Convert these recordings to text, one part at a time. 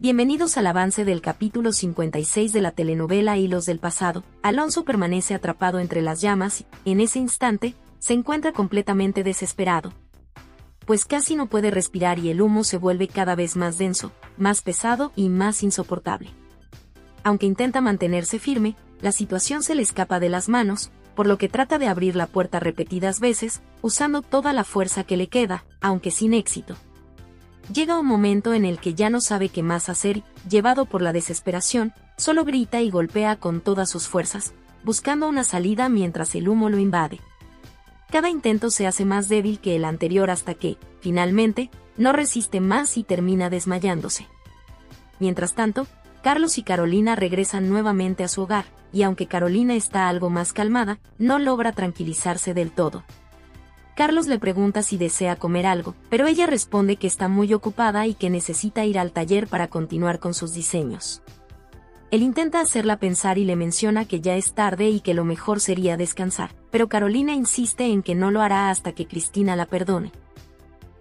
Bienvenidos al avance del capítulo 56 de la telenovela Hilos del pasado. Alonso permanece atrapado entre las llamas y, en ese instante, se encuentra completamente desesperado. Pues casi no puede respirar y el humo se vuelve cada vez más denso, más pesado y más insoportable. Aunque intenta mantenerse firme, la situación se le escapa de las manos, por lo que trata de abrir la puerta repetidas veces, usando toda la fuerza que le queda, aunque sin éxito. Llega un momento en el que ya no sabe qué más hacer y, llevado por la desesperación, solo grita y golpea con todas sus fuerzas, buscando una salida mientras el humo lo invade. Cada intento se hace más débil que el anterior hasta que, finalmente, no resiste más y termina desmayándose. Mientras tanto, Carlos y Carolina regresan nuevamente a su hogar, y aunque Carolina está algo más calmada, no logra tranquilizarse del todo. Carlos le pregunta si desea comer algo, pero ella responde que está muy ocupada y que necesita ir al taller para continuar con sus diseños. Él intenta hacerla pensar y le menciona que ya es tarde y que lo mejor sería descansar, pero Carolina insiste en que no lo hará hasta que Cristina la perdone.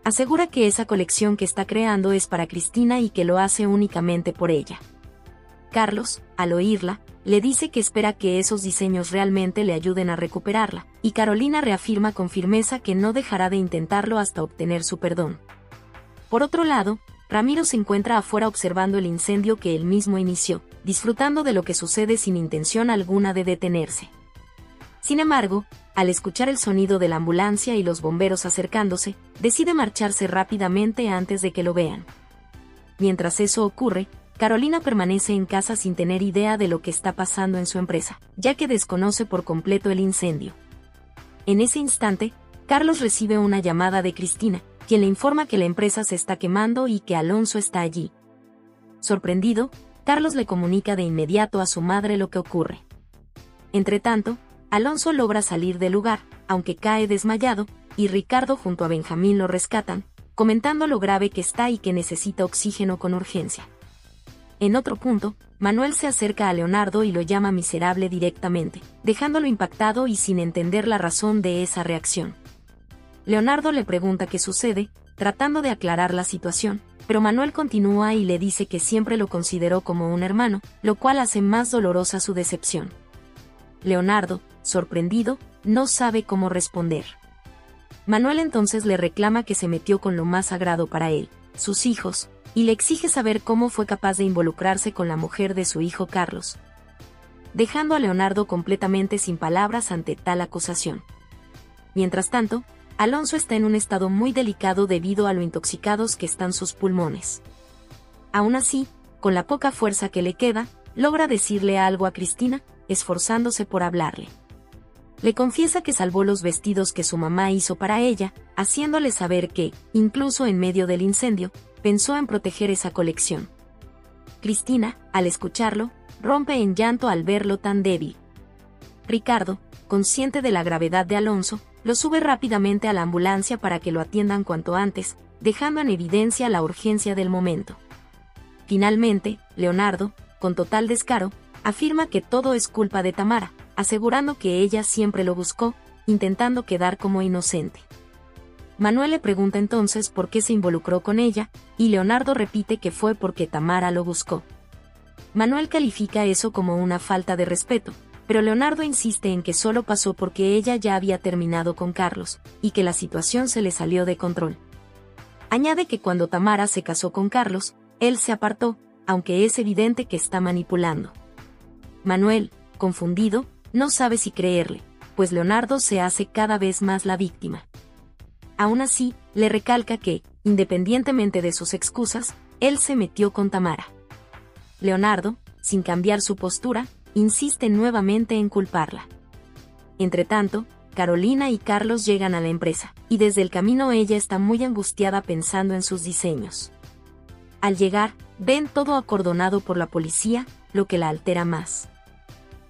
Asegura que esa colección que está creando es para Cristina y que lo hace únicamente por ella. Carlos, al oírla, le dice que espera que esos diseños realmente le ayuden a recuperarla, y Carolina reafirma con firmeza que no dejará de intentarlo hasta obtener su perdón. Por otro lado, Ramiro se encuentra afuera observando el incendio que él mismo inició, disfrutando de lo que sucede sin intención alguna de detenerse. Sin embargo, al escuchar el sonido de la ambulancia y los bomberos acercándose, decide marcharse rápidamente antes de que lo vean. Mientras eso ocurre, Carolina permanece en casa sin tener idea de lo que está pasando en su empresa, ya que desconoce por completo el incendio. En ese instante, Carlos recibe una llamada de Cristina, quien le informa que la empresa se está quemando y que Alonso está allí. Sorprendido, Carlos le comunica de inmediato a su madre lo que ocurre. Entretanto, Alonso logra salir del lugar, aunque cae desmayado, y Ricardo junto a Benjamín lo rescatan, comentando lo grave que está y que necesita oxígeno con urgencia. En otro punto, Manuel se acerca a Leonardo y lo llama miserable directamente, dejándolo impactado y sin entender la razón de esa reacción. Leonardo le pregunta qué sucede, tratando de aclarar la situación, pero Manuel continúa y le dice que siempre lo consideró como un hermano, lo cual hace más dolorosa su decepción. Leonardo, sorprendido, no sabe cómo responder. Manuel entonces le reclama que se metió con lo más sagrado para él, sus hijos, y le exige saber cómo fue capaz de involucrarse con la mujer de su hijo Carlos, dejando a Leonardo completamente sin palabras ante tal acusación. Mientras tanto, Alonso está en un estado muy delicado debido a lo intoxicados que están sus pulmones. Aún así, con la poca fuerza que le queda, logra decirle algo a Cristina, esforzándose por hablarle. Le confiesa que salvó los vestidos que su mamá hizo para ella, haciéndole saber que, incluso en medio del incendio, pensó en proteger esa colección. Cristina, al escucharlo, rompe en llanto al verlo tan débil. Ricardo, consciente de la gravedad de Alonso, lo sube rápidamente a la ambulancia para que lo atiendan cuanto antes, dejando en evidencia la urgencia del momento. Finalmente, Leonardo, con total descaro, afirma que todo es culpa de Tamara, asegurando que ella siempre lo buscó, intentando quedar como inocente. Manuel le pregunta entonces por qué se involucró con ella, y Leonardo repite que fue porque Tamara lo buscó. Manuel califica eso como una falta de respeto, pero Leonardo insiste en que solo pasó porque ella ya había terminado con Carlos, y que la situación se le salió de control. Añade que cuando Tamara se casó con Carlos, él se apartó, aunque es evidente que está manipulando. Manuel, confundido, no sabe si creerle, pues Leonardo se hace cada vez más la víctima. Aún así, le recalca que, independientemente de sus excusas, él se metió con Tamara. Leonardo, sin cambiar su postura, insiste nuevamente en culparla. Entretanto, Carolina y Carlos llegan a la empresa, y desde el camino ella está muy angustiada pensando en sus diseños. Al llegar, ven todo acordonado por la policía, lo que la altera más.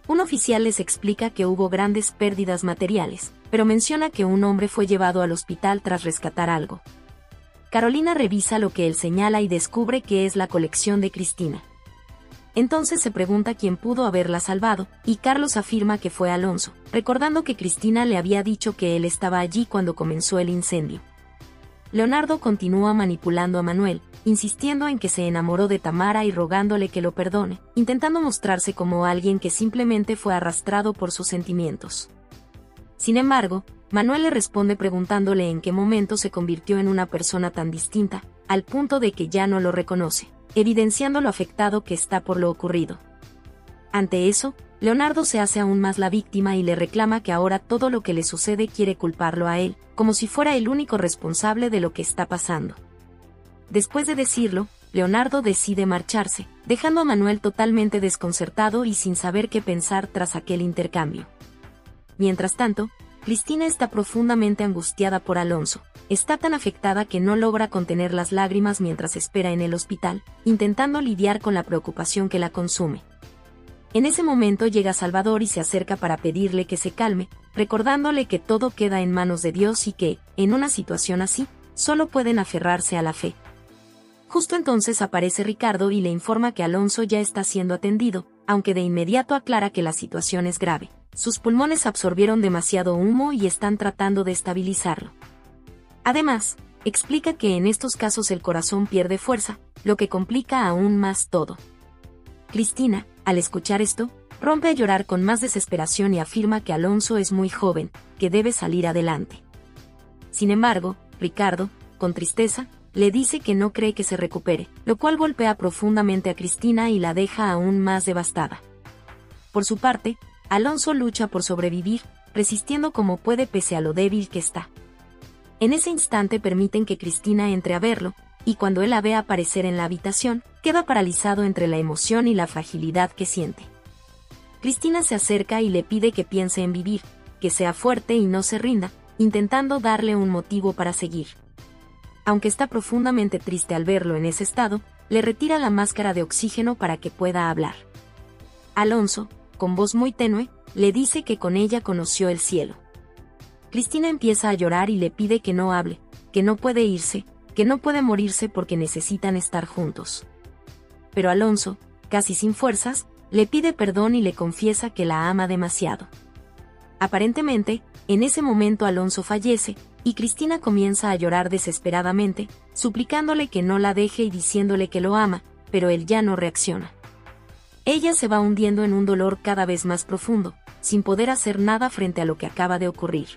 Un oficial les explica que hubo grandes pérdidas materiales, pero menciona que un hombre fue llevado al hospital tras rescatar algo. Carolina revisa lo que él señala y descubre que es la colección de Cristina. Entonces se pregunta quién pudo haberla salvado, y Carlos afirma que fue Alonso, recordando que Cristina le había dicho que él estaba allí cuando comenzó el incendio. Leonardo continúa manipulando a Manuel, insistiendo en que se enamoró de Tamara y rogándole que lo perdone, intentando mostrarse como alguien que simplemente fue arrastrado por sus sentimientos. Sin embargo, Manuel le responde preguntándole en qué momento se convirtió en una persona tan distinta, al punto de que ya no lo reconoce, evidenciando lo afectado que está por lo ocurrido. Ante eso, Leonardo se hace aún más la víctima y le reclama que ahora todo lo que le sucede quiere culparlo a él, como si fuera el único responsable de lo que está pasando. Después de decirlo, Leonardo decide marcharse, dejando a Manuel totalmente desconcertado y sin saber qué pensar tras aquel intercambio. Mientras tanto, Cristina está profundamente angustiada por Alonso. Está tan afectada que no logra contener las lágrimas mientras espera en el hospital, intentando lidiar con la preocupación que la consume. En ese momento llega Salvador y se acerca para pedirle que se calme, recordándole que todo queda en manos de Dios y que, en una situación así, solo pueden aferrarse a la fe. Justo entonces aparece Ricardo y le informa que Alonso ya está siendo atendido, aunque de inmediato aclara que la situación es grave. Sus pulmones absorbieron demasiado humo y están tratando de estabilizarlo. Además, explica que en estos casos el corazón pierde fuerza, lo que complica aún más todo. Cristina, al escuchar esto, rompe a llorar con más desesperación y afirma que Alonso es muy joven, que debe salir adelante. Sin embargo, Ricardo, con tristeza, le dice que no cree que se recupere, lo cual golpea profundamente a Cristina y la deja aún más devastada. Por su parte, Alonso lucha por sobrevivir, resistiendo como puede pese a lo débil que está. En ese instante permiten que Cristina entre a verlo, y cuando él la ve aparecer en la habitación, queda paralizado entre la emoción y la fragilidad que siente. Cristina se acerca y le pide que piense en vivir, que sea fuerte y no se rinda, intentando darle un motivo para seguir. Aunque está profundamente triste al verlo en ese estado, le retira la máscara de oxígeno para que pueda hablar. Alonso, con voz muy tenue, le dice que con ella conoció el cielo. Cristina empieza a llorar y le pide que no hable, que no puede irse, que no puede morirse porque necesitan estar juntos. Pero Alonso, casi sin fuerzas, le pide perdón y le confiesa que la ama demasiado. Aparentemente, en ese momento Alonso fallece, y Cristina comienza a llorar desesperadamente, suplicándole que no la deje y diciéndole que lo ama, pero él ya no reacciona. Ella se va hundiendo en un dolor cada vez más profundo, sin poder hacer nada frente a lo que acaba de ocurrir.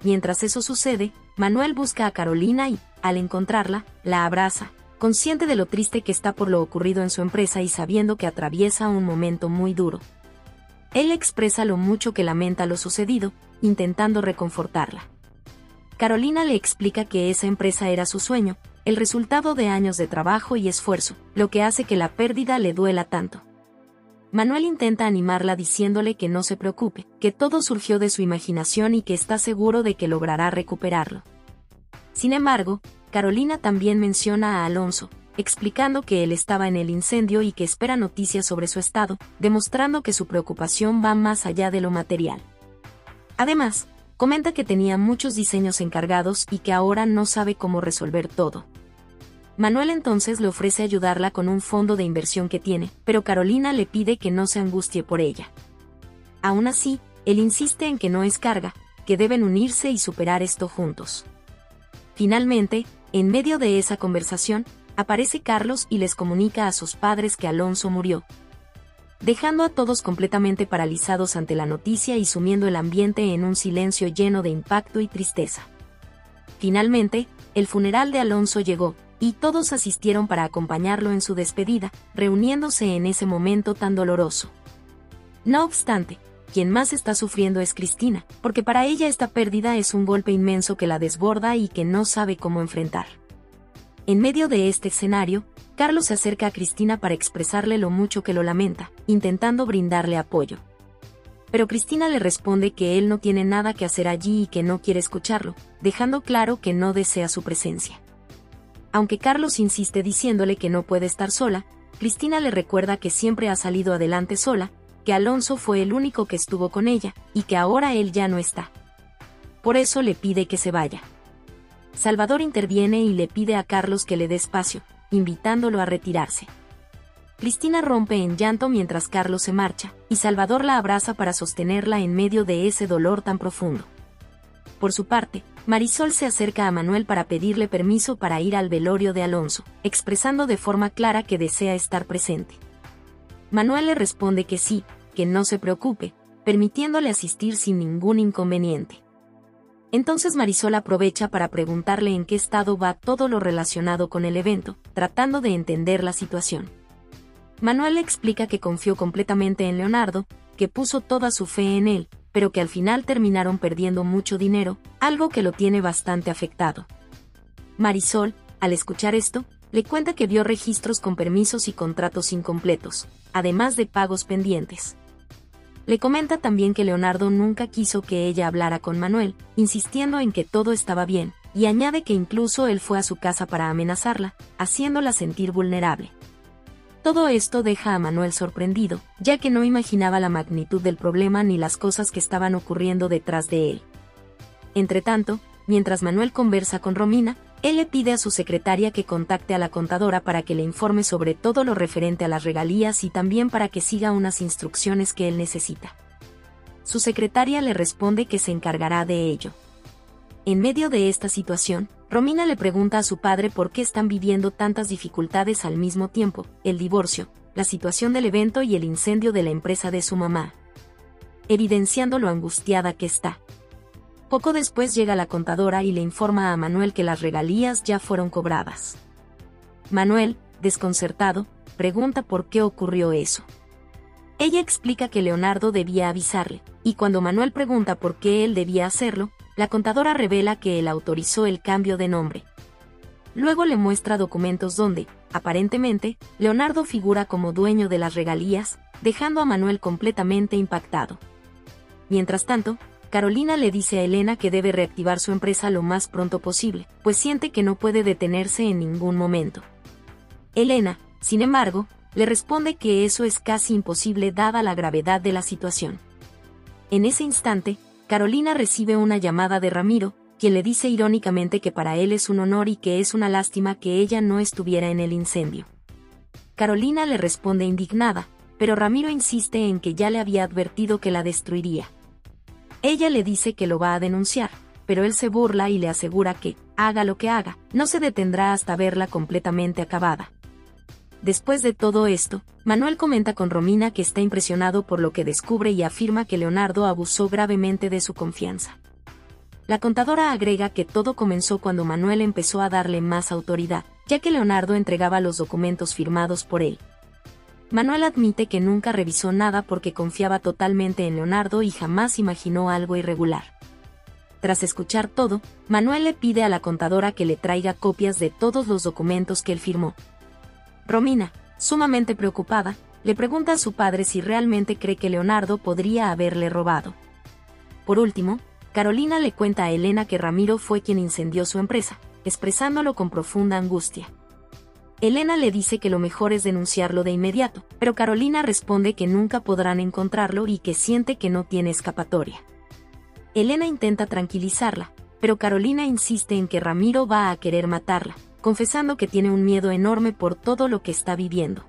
Mientras eso sucede, Manuel busca a Carolina y, al encontrarla, la abraza, consciente de lo triste que está por lo ocurrido en su empresa y sabiendo que atraviesa un momento muy duro. Él expresa lo mucho que lamenta lo sucedido, intentando reconfortarla. Carolina le explica que esa empresa era su sueño, el resultado de años de trabajo y esfuerzo, lo que hace que la pérdida le duela tanto. Manuel intenta animarla diciéndole que no se preocupe, que todo surgió de su imaginación y que está seguro de que logrará recuperarlo. Sin embargo, Carolina también menciona a Alonso, explicando que él estaba en el incendio y que espera noticias sobre su estado, demostrando que su preocupación va más allá de lo material. Además, comenta que tenía muchos diseños encargados y que ahora no sabe cómo resolver todo. Manuel entonces le ofrece ayudarla con un fondo de inversión que tiene, pero Carolina le pide que no se angustie por ella. Aún así, él insiste en que no es carga, que deben unirse y superar esto juntos. Finalmente, en medio de esa conversación, aparece Carlos y les comunica a sus padres que Alonso murió, dejando a todos completamente paralizados ante la noticia y sumiendo el ambiente en un silencio lleno de impacto y tristeza. Finalmente, el funeral de Alonso llegó, y todos asistieron para acompañarlo en su despedida, reuniéndose en ese momento tan doloroso. No obstante, quien más está sufriendo es Cristina, porque para ella esta pérdida es un golpe inmenso que la desborda y que no sabe cómo enfrentar. En medio de este escenario, Carlos se acerca a Cristina para expresarle lo mucho que lo lamenta, intentando brindarle apoyo. Pero Cristina le responde que él no tiene nada que hacer allí y que no quiere escucharlo, dejando claro que no desea su presencia. Aunque Carlos insiste diciéndole que no puede estar sola, Cristina le recuerda que siempre ha salido adelante sola, que Alonso fue el único que estuvo con ella, y que ahora él ya no está. Por eso le pide que se vaya. Salvador interviene y le pide a Carlos que le dé espacio, invitándolo a retirarse. Cristina rompe en llanto mientras Carlos se marcha, y Salvador la abraza para sostenerla en medio de ese dolor tan profundo. Por su parte, Marisol se acerca a Manuel para pedirle permiso para ir al velorio de Alonso, expresando de forma clara que desea estar presente. Manuel le responde que sí, que no se preocupe, permitiéndole asistir sin ningún inconveniente. Entonces Marisol aprovecha para preguntarle en qué estado va todo lo relacionado con el evento, tratando de entender la situación. Manuel le explica que confió completamente en Leonardo, que puso toda su fe en él, pero que al final terminaron perdiendo mucho dinero, algo que lo tiene bastante afectado. Marisol, al escuchar esto, le cuenta que vio registros con permisos y contratos incompletos, además de pagos pendientes. Le comenta también que Leonardo nunca quiso que ella hablara con Manuel, insistiendo en que todo estaba bien, y añade que incluso él fue a su casa para amenazarla, haciéndola sentir vulnerable. Todo esto deja a Manuel sorprendido, ya que no imaginaba la magnitud del problema ni las cosas que estaban ocurriendo detrás de él. Entretanto, mientras Manuel conversa con Romina, él le pide a su secretaria que contacte a la contadora para que le informe sobre todo lo referente a las regalías y también para que siga unas instrucciones que él necesita. Su secretaria le responde que se encargará de ello. En medio de esta situación, Romina le pregunta a su padre por qué están viviendo tantas dificultades al mismo tiempo, el divorcio, la situación del evento y el incendio de la empresa de su mamá, evidenciando lo angustiada que está. Poco después llega la contadora y le informa a Manuel que las regalías ya fueron cobradas. Manuel, desconcertado, pregunta por qué ocurrió eso. Ella explica que Leonardo debía avisarle, y cuando Manuel pregunta por qué él debía hacerlo, la contadora revela que él autorizó el cambio de nombre. Luego le muestra documentos donde, aparentemente, Leonardo figura como dueño de las regalías, dejando a Manuel completamente impactado. Mientras tanto, Carolina le dice a Elena que debe reactivar su empresa lo más pronto posible, pues siente que no puede detenerse en ningún momento. Elena, sin embargo, le responde que eso es casi imposible dada la gravedad de la situación. En ese instante, Carolina recibe una llamada de Ramiro, quien le dice irónicamente que para él es un honor y que es una lástima que ella no estuviera en el incendio. Carolina le responde indignada, pero Ramiro insiste en que ya le había advertido que la destruiría. Ella le dice que lo va a denunciar, pero él se burla y le asegura que, haga lo que haga, no se detendrá hasta verla completamente acabada. Después de todo esto, Manuel comenta con Romina que está impresionado por lo que descubre y afirma que Leonardo abusó gravemente de su confianza. La contadora agrega que todo comenzó cuando Manuel empezó a darle más autoridad, ya que Leonardo entregaba los documentos firmados por él. Manuel admite que nunca revisó nada porque confiaba totalmente en Leonardo y jamás imaginó algo irregular. Tras escuchar todo, Manuel le pide a la contadora que le traiga copias de todos los documentos que él firmó. Romina, sumamente preocupada, le pregunta a su padre si realmente cree que Leonardo podría haberle robado. Por último, Carolina le cuenta a Elena que Ramiro fue quien incendió su empresa, expresándolo con profunda angustia. Elena le dice que lo mejor es denunciarlo de inmediato, pero Carolina responde que nunca podrán encontrarlo y que siente que no tiene escapatoria. Elena intenta tranquilizarla, pero Carolina insiste en que Ramiro va a querer matarla, confesando que tiene un miedo enorme por todo lo que está viviendo.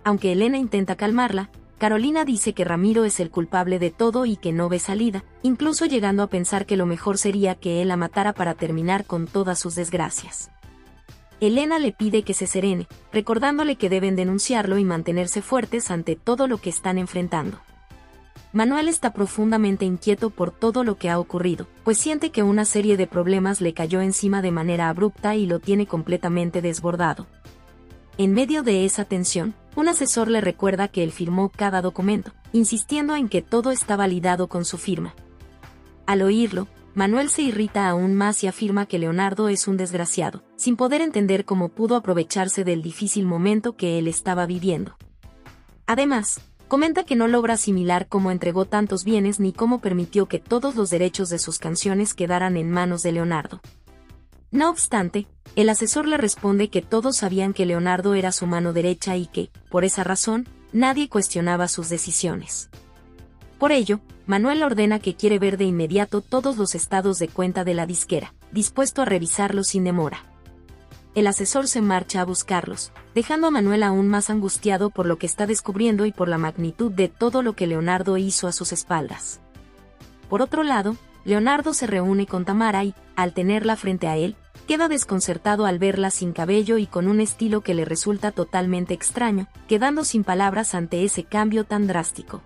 Aunque Elena intenta calmarla, Carolina dice que Ramiro es el culpable de todo y que no ve salida, incluso llegando a pensar que lo mejor sería que él la matara para terminar con todas sus desgracias. Elena le pide que se serene, recordándole que deben denunciarlo y mantenerse fuertes ante todo lo que están enfrentando. Manuel está profundamente inquieto por todo lo que ha ocurrido, pues siente que una serie de problemas le cayó encima de manera abrupta y lo tiene completamente desbordado. En medio de esa tensión, un asesor le recuerda que él firmó cada documento, insistiendo en que todo está validado con su firma. Al oírlo, Manuel se irrita aún más y afirma que Leonardo es un desgraciado, sin poder entender cómo pudo aprovecharse del difícil momento que él estaba viviendo. Además, comenta que no logra asimilar cómo entregó tantos bienes ni cómo permitió que todos los derechos de sus canciones quedaran en manos de Leonardo. No obstante, el asesor le responde que todos sabían que Leonardo era su mano derecha y que, por esa razón, nadie cuestionaba sus decisiones. Por ello, Manuel ordena que quiere ver de inmediato todos los estados de cuenta de la disquera, dispuesto a revisarlos sin demora. El asesor se marcha a buscarlos, dejando a Manuel aún más angustiado por lo que está descubriendo y por la magnitud de todo lo que Leonardo hizo a sus espaldas. Por otro lado, Leonardo se reúne con Tamara y, al tenerla frente a él, queda desconcertado al verla sin cabello y con un estilo que le resulta totalmente extraño, quedando sin palabras ante ese cambio tan drástico.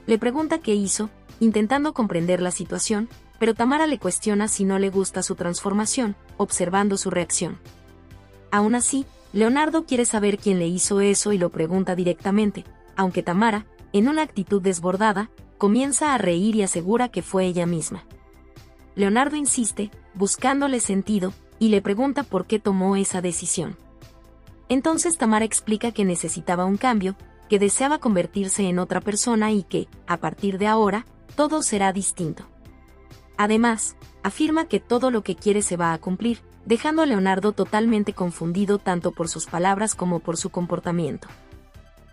Le pregunta qué hizo, intentando comprender la situación, pero Tamara le cuestiona si no le gusta su transformación, observando su reacción. Aún así, Leonardo quiere saber quién le hizo eso y lo pregunta directamente, aunque Tamara, en una actitud desbordada, comienza a reír y asegura que fue ella misma. Leonardo insiste, buscándole sentido, y le pregunta por qué tomó esa decisión. Entonces Tamara explica que necesitaba un cambio, que deseaba convertirse en otra persona y que, a partir de ahora, todo será distinto. Además, afirma que todo lo que quiere se va a cumplir, dejando a Leonardo totalmente confundido tanto por sus palabras como por su comportamiento.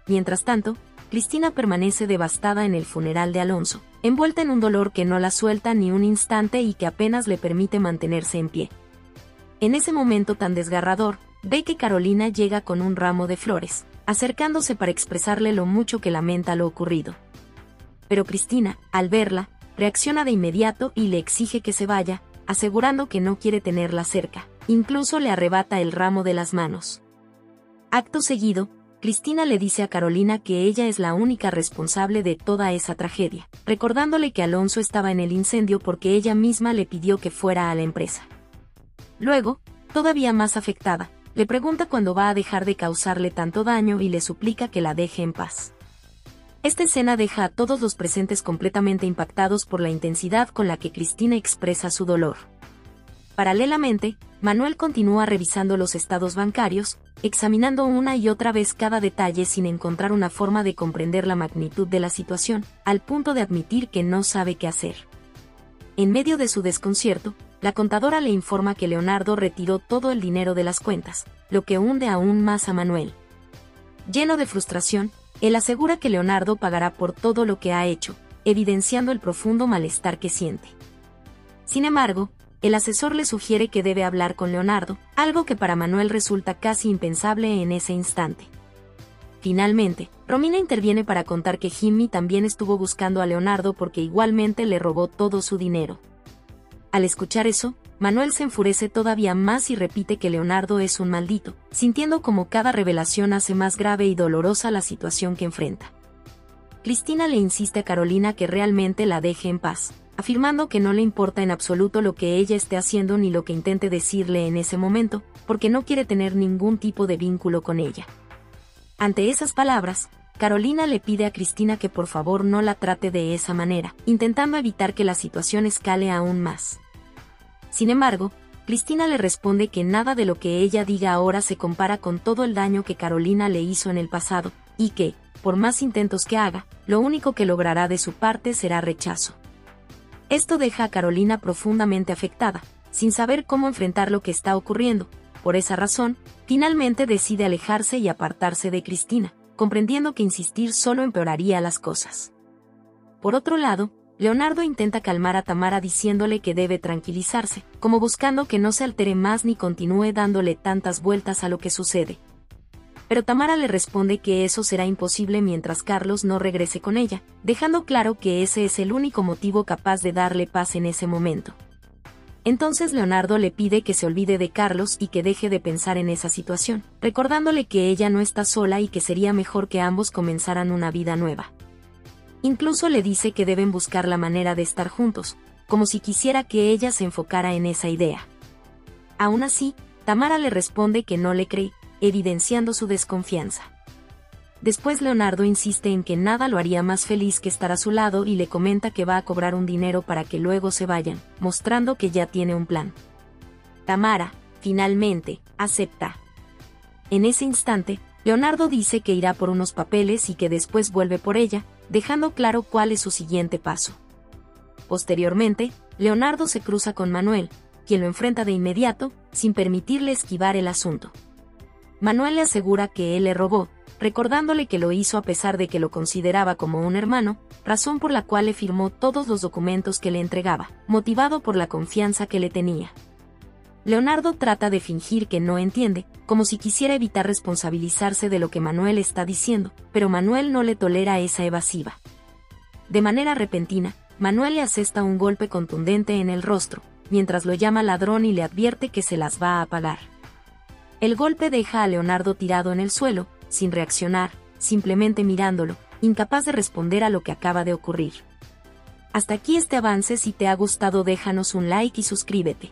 Mientras tanto, Cristina permanece devastada en el funeral de Alonso, envuelta en un dolor que no la suelta ni un instante y que apenas le permite mantenerse en pie. En ese momento tan desgarrador, ve que Carolina llega con un ramo de flores, acercándose para expresarle lo mucho que lamenta lo ocurrido. Pero Cristina, al verla, reacciona de inmediato y le exige que se vaya, asegurando que no quiere tenerla cerca, incluso le arrebata el ramo de las manos. Acto seguido, Cristina le dice a Carolina que ella es la única responsable de toda esa tragedia, recordándole que Alonso estaba en el incendio porque ella misma le pidió que fuera a la empresa. Luego, todavía más afectada, le pregunta cuándo va a dejar de causarle tanto daño y le suplica que la deje en paz. Esta escena deja a todos los presentes completamente impactados por la intensidad con la que Cristina expresa su dolor. Paralelamente, Manuel continúa revisando los estados bancarios, examinando una y otra vez cada detalle sin encontrar una forma de comprender la magnitud de la situación, al punto de admitir que no sabe qué hacer. En medio de su desconcierto, la contadora le informa que Leonardo retiró todo el dinero de las cuentas, lo que hunde aún más a Manuel. Lleno de frustración, él asegura que Leonardo pagará por todo lo que ha hecho, evidenciando el profundo malestar que siente. Sin embargo, el asesor le sugiere que debe hablar con Leonardo, algo que para Manuel resulta casi impensable en ese instante. Finalmente, Romina interviene para contar que Jimmy también estuvo buscando a Leonardo porque igualmente le robó todo su dinero. Al escuchar eso, Manuel se enfurece todavía más y repite que Leonardo es un maldito, sintiendo como cada revelación hace más grave y dolorosa la situación que enfrenta. Cristina le insiste a Carolina que realmente la deje en paz, afirmando que no le importa en absoluto lo que ella esté haciendo ni lo que intente decirle en ese momento, porque no quiere tener ningún tipo de vínculo con ella. Ante esas palabras, Carolina le pide a Cristina que por favor no la trate de esa manera, intentando evitar que la situación escale aún más. Sin embargo, Cristina le responde que nada de lo que ella diga ahora se compara con todo el daño que Carolina le hizo en el pasado, y que, por más intentos que haga, lo único que logrará de su parte será rechazo. Esto deja a Carolina profundamente afectada, sin saber cómo enfrentar lo que está ocurriendo. Por esa razón, finalmente decide alejarse y apartarse de Cristina, comprendiendo que insistir solo empeoraría las cosas. Por otro lado, Leonardo intenta calmar a Tamara diciéndole que debe tranquilizarse, como buscando que no se altere más ni continúe dándole tantas vueltas a lo que sucede. Pero Tamara le responde que eso será imposible mientras Carlos no regrese con ella, dejando claro que ese es el único motivo capaz de darle paz en ese momento. Entonces Leonardo le pide que se olvide de Carlos y que deje de pensar en esa situación, recordándole que ella no está sola y que sería mejor que ambos comenzaran una vida nueva. Incluso le dice que deben buscar la manera de estar juntos, como si quisiera que ella se enfocara en esa idea. Aún así, Tamara le responde que no le cree, evidenciando su desconfianza. Después Leonardo insiste en que nada lo haría más feliz que estar a su lado y le comenta que va a cobrar un dinero para que luego se vayan, mostrando que ya tiene un plan. Tamara, finalmente, acepta. En ese instante, Leonardo dice que irá por unos papeles y que después vuelve por ella, dejando claro cuál es su siguiente paso. Posteriormente, Leonardo se cruza con Manuel, quien lo enfrenta de inmediato, sin permitirle esquivar el asunto. Manuel le asegura que él le robó, recordándole que lo hizo a pesar de que lo consideraba como un hermano, razón por la cual le firmó todos los documentos que le entregaba, motivado por la confianza que le tenía. Leonardo trata de fingir que no entiende, como si quisiera evitar responsabilizarse de lo que Manuel está diciendo, pero Manuel no le tolera esa evasiva. De manera repentina, Manuel le asesta un golpe contundente en el rostro, mientras lo llama ladrón y le advierte que se las va a pagar. El golpe deja a Leonardo tirado en el suelo, sin reaccionar, simplemente mirándolo, incapaz de responder a lo que acaba de ocurrir. Hasta aquí este avance. Si te ha gustado déjanos un like y suscríbete.